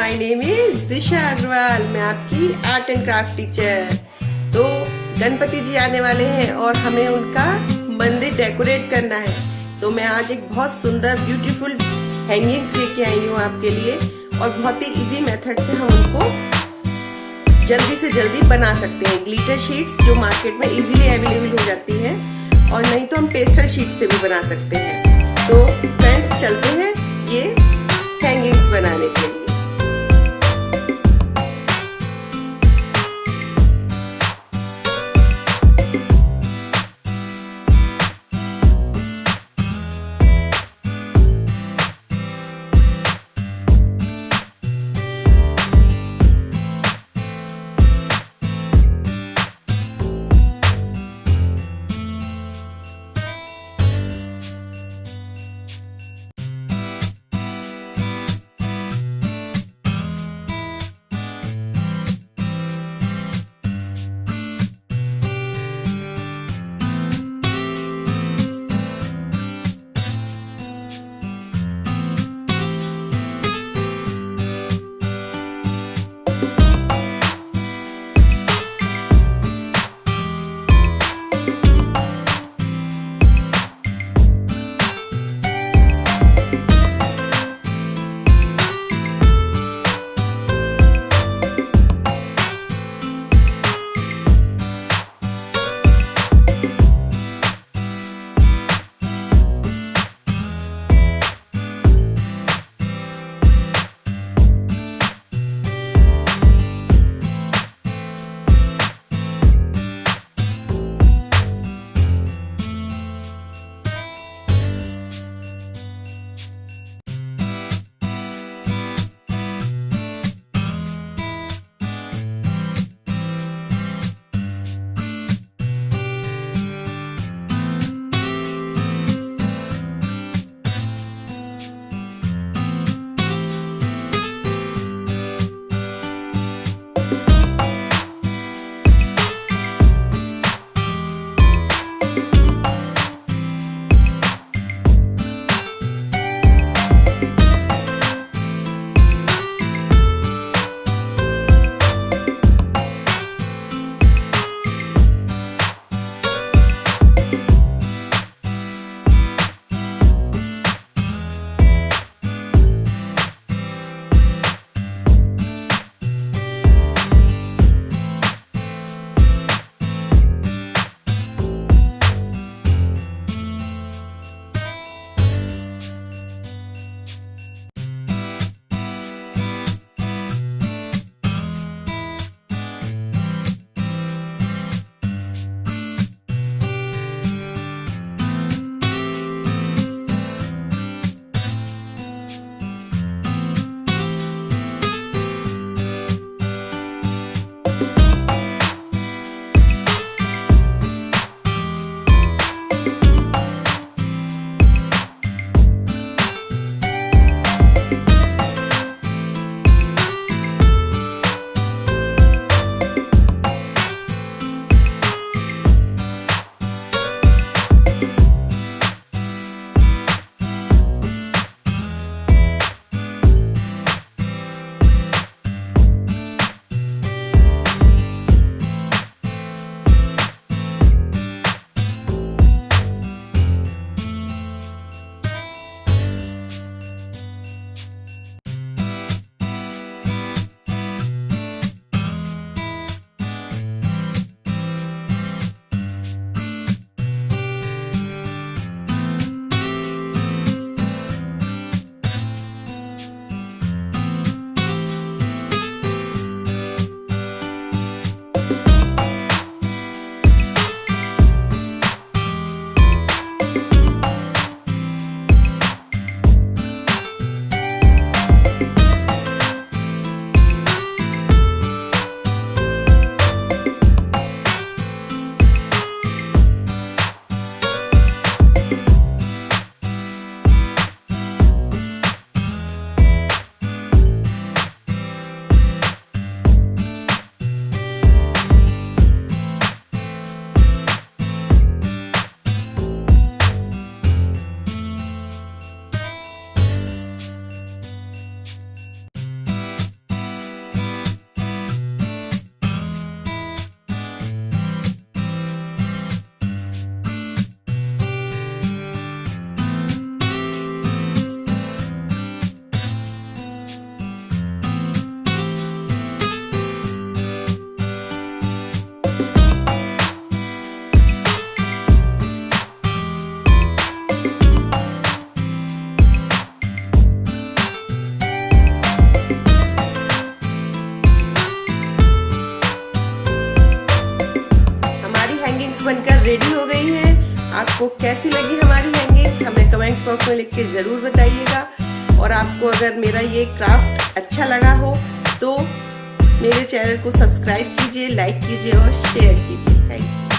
My name is दिशा अग्रवाल। मैं आपकी art and craft teacher. तो गणपति जी आने वाले हैं और हमें उनका मंदिर डेकोरेट करना है। तो मैं आज एक बहुत सुंदर ब्यूटीफुल हैंगिंग्स लेके आई हूँ आपके लिए, और बहुत ही इजी मेथड से हम उनको जल्दी से जल्दी बना सकते हैं। ग्लिटर शीट्स जो मार्केट में इजीली अवेलेबल हो जाती है, और नहीं तो हम पेस्टल शीट से भी बना सकते हैं। तो फ्रेंड्स चलते हैं ये हैंगिंग्स बनाने के लिए। बनकर रेडी हो गई हैं। आपको कैसी लगी हमारी हैंगिंग्स हमें कमेंट्स बॉक्स में लिख के ज़रूर बताइएगा। और आपको अगर मेरा ये क्राफ्ट अच्छा लगा हो तो मेरे चैनल को सब्सक्राइब कीजिए, लाइक कीजिए और शेयर कीजिए। Thank you.